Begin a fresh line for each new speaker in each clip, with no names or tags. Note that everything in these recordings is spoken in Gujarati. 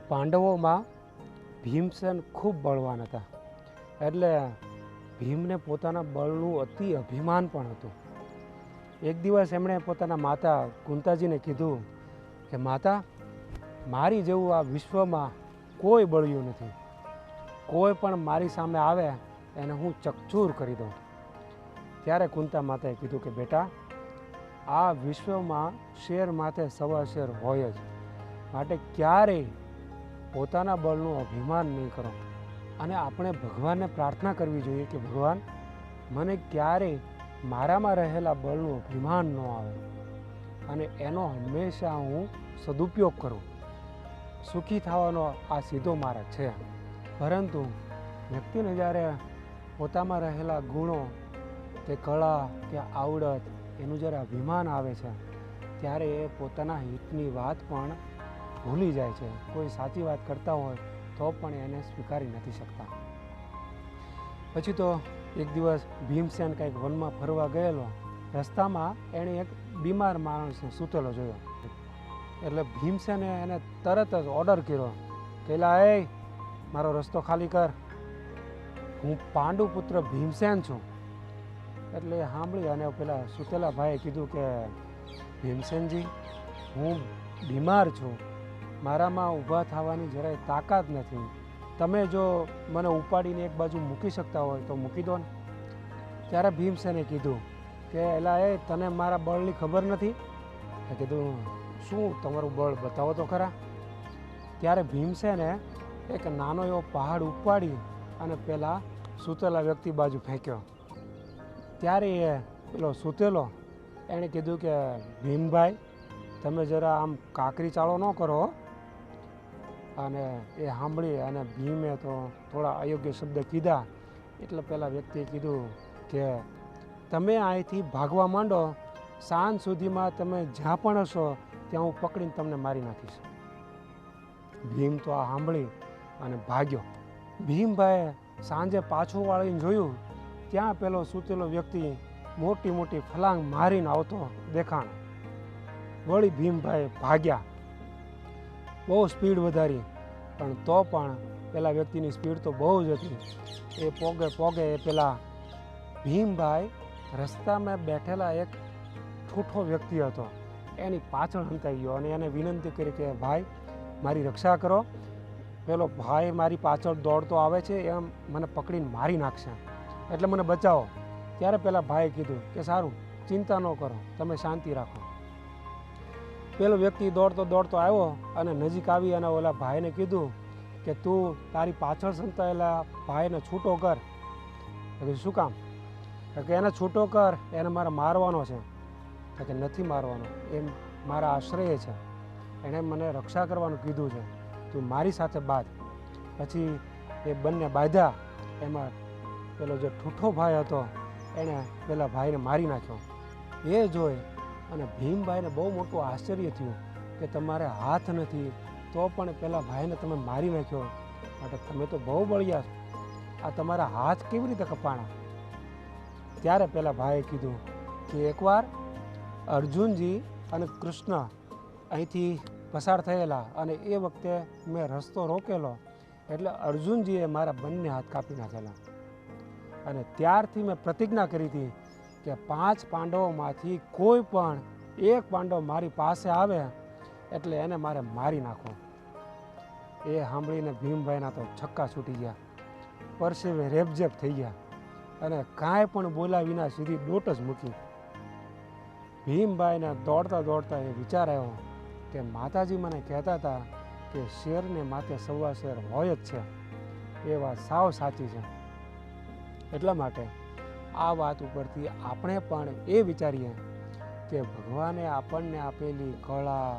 પાંડવોમાં ભીમસેન ખૂબ બળવાન હતા, એટલે ભીમને પોતાના બળનું અતિ અભિમાન પણ હતું. એક દિવસ એમણે પોતાના માતા કુંતાજીને કીધું કે માતા, મારી જેવું આ વિશ્વમાં કોઈ બળિયું નથી. કોઈ પણ મારી સામે આવે એને હું ચકચૂર કરી દઉં. ત્યારે કુંતા માતાએ કીધું કે બેટા, આ વિશ્વમાં શેર માથે સવા શેર હોય જ, માટે ક્યારેય પોતાના બળનું અભિમાન નહીં કરો. અને આપણે ભગવાનને પ્રાર્થના કરવી જોઈએ કે ભગવાન, મને ક્યારેય મારામાં રહેલા બળનું અભિમાન ન આવે અને એનો હંમેશા હું સદુપયોગ કરું. સુખી થવાનો આ સીધો માર્ગ છે. પરંતુ વ્યક્તિને જ્યારે પોતામાં રહેલા ગુણો કે કળા કે આવડત એનું જ્યારે અભિમાન આવે છે, ત્યારે એ પોતાના હિતની વાત પણ ભૂલી જાય છે. કોઈ સાચી વાત કરતા હોય તો પણ એને સ્વીકારી નથી શકતા. પછી તો એક દિવસ ભીમસેન કંઈક વનમાં ફરવા ગયેલો. રસ્તામાં એણે એક બીમાર માણસને સૂતેલો જોયો. એટલે ભીમસેને એને તરત જ ઓર્ડર કર્યો કે લા, એ મારો રસ્તો ખાલી કર, હું પાંડુપુત્ર ભીમસેન છું. એટલે એ સાંભળી અને પેલા સૂતેલા ભાઈએ કીધું કે ભીમસેનજી, હું બીમાર છું, મારામાં ઊભા થવાની જરાય તાકાત નથી. તમે જો મને ઉપાડીને એક બાજુ મૂકી શકતા હોય તો મૂકી દો ને. ત્યારે ભીમસેને કીધું કે એલા, એ તને મારા બળની ખબર નથી? એ કીધું, શું તમારું બળ બતાવો તો ખરા. ત્યારે ભીમસેને એક નાનો એવો પહાડ ઉપાડી અને પેલા સૂતેલા વ્યક્તિ બાજુ ફેંક્યો. ત્યારે એ પેલો સૂતેલો એણે કીધું કે ભીમભાઈ, તમે જરા આમ કાકરી ચાળો ન કરો. અને એ સાંભળી અને ભીમે તો થોડા અયોગ્ય શબ્દ કીધા. એટલે પેલા વ્યક્તિએ કીધું કે તમે અહીંથી ભાગવા માંડો, સાંજ સુધીમાં તમે જ્યાં પણ હશો ત્યાં હું પકડીને તમને મારી નાખીશ. ભીમ તો આ સાંભળી અને ભાગ્યો. ભીમભાઈએ સાંજે પાછું વાળીને જોયું, ત્યાં પેલો સૂતેલો વ્યક્તિ મોટી મોટી ફલાંગ મારીને આવતો દેખાણ. વળી ભીમભાઈ ભાગ્યા, બહુ સ્પીડ વધારી, પણ તો પણ પેલા વ્યક્તિની સ્પીડ તો બહુ જ હતી. એ પોગે એ પેલા ભીમભાઈ રસ્તામાં બેઠેલા એક ઠૂઠો વ્યક્તિ હતો એની પાછળ હંતાઈ ગયો અને એને વિનંતી કરી કે ભાઈ, મારી રક્ષા કરો, પેલો ભાઈ મારી પાછળ દોડતો આવે છે, એમ મને પકડીને મારી નાખશે, એટલે મને બચાવો. ત્યારે પેલા ભાઈએ કીધું કે સારું, ચિંતા ન કરો, તમે શાંતિ રાખો. પેલો વ્યક્તિ દોડતો દોડતો આવ્યો અને નજીક આવી અને ઓલા ભાઈને કીધું કે તું તારી પાછળ સંતાયેલા ભાઈને છૂટો કર. કે શું કામ? કે એને છૂટો કર, એને મારે મારવાનો છે. કે નથી મારવાનો, એ મારા આશ્રય છે, એણે મને રક્ષા કરવાનું કીધું છે, તું મારી સાથે બાંધ. પછી એ બંને બાંધ્યા. એમાં પેલો જે ઠૂઠો ભાઈ હતો એણે પેલા ભાઈને મારી નાખ્યો. એ જોઈ અને ભીમભાઈને બહુ મોટું આશ્ચર્ય થયું કે તમારે હાથ નથી તો પણ પેલા ભાઈને તમે મારી નાખ્યો, માટે તમે તો બહુ બળિયા છો, આ તમારા હાથ કેવી રીતે કપાણા? ત્યારે પેલા ભાઈએ કીધું કે એકવાર અર્જુનજી અને કૃષ્ણ અહીંથી પસાર થયેલા અને એ વખતે મેં રસ્તો રોકેલો, એટલે અર્જુનજીએ મારા બંને હાથ કાપી નાખેલા. અને ત્યારથી મેં પ્રતિજ્ઞા કરી હતી કે 5 પાંડવોમાંથી કોઈ પણ એક પાંડવ મારી પાસે આવે એટલે એને મારે મારી નાખો. એ સાંભળીને ભીમભાઈના તો છક્કા છૂટી ગયા, પરસેવે રેબઝેબ થઈ ગયા અને કાંઈ પણ બોલ્યા વિના સીધી દોટ જ મૂકી. ભીમભાઈને દોડતા દોડતા એ વિચાર આવ્યો કે માતાજી મને કહેતા હતા કે શેરને માથે સવા શેર હોય જ છે, એ વાત સાવ સાચી છે. એટલા માટે આ વાત ઉપરથી આપણે પણ એ વિચારીએ કે ભગવાને આપણને આપેલી કળા,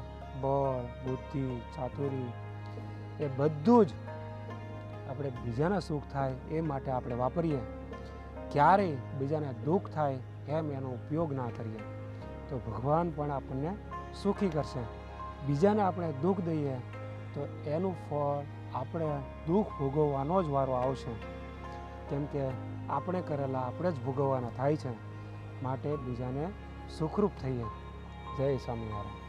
બળ, બુદ્ધિ, ચાતુરી એ બધું જ આપણે બીજાના સુખ થાય એ માટે આપણે વાપરીએ. ક્યારેય બીજાને દુઃખ થાય એમ એનો ઉપયોગ ના કરીએ તો ભગવાન પણ આપણને સુખી કરશે. બીજાને આપણે દુઃખ દઈએ તો એનું ફળ આપણે દુઃખ ભોગવવાનો જ વારો આવશે, કેમ કે આપણે કરેલા આપણે જ ભોગવવાના થાય છે. માટે બીજાને સુખરૂપ થઈએ. જય સ્વામિનારાયણ.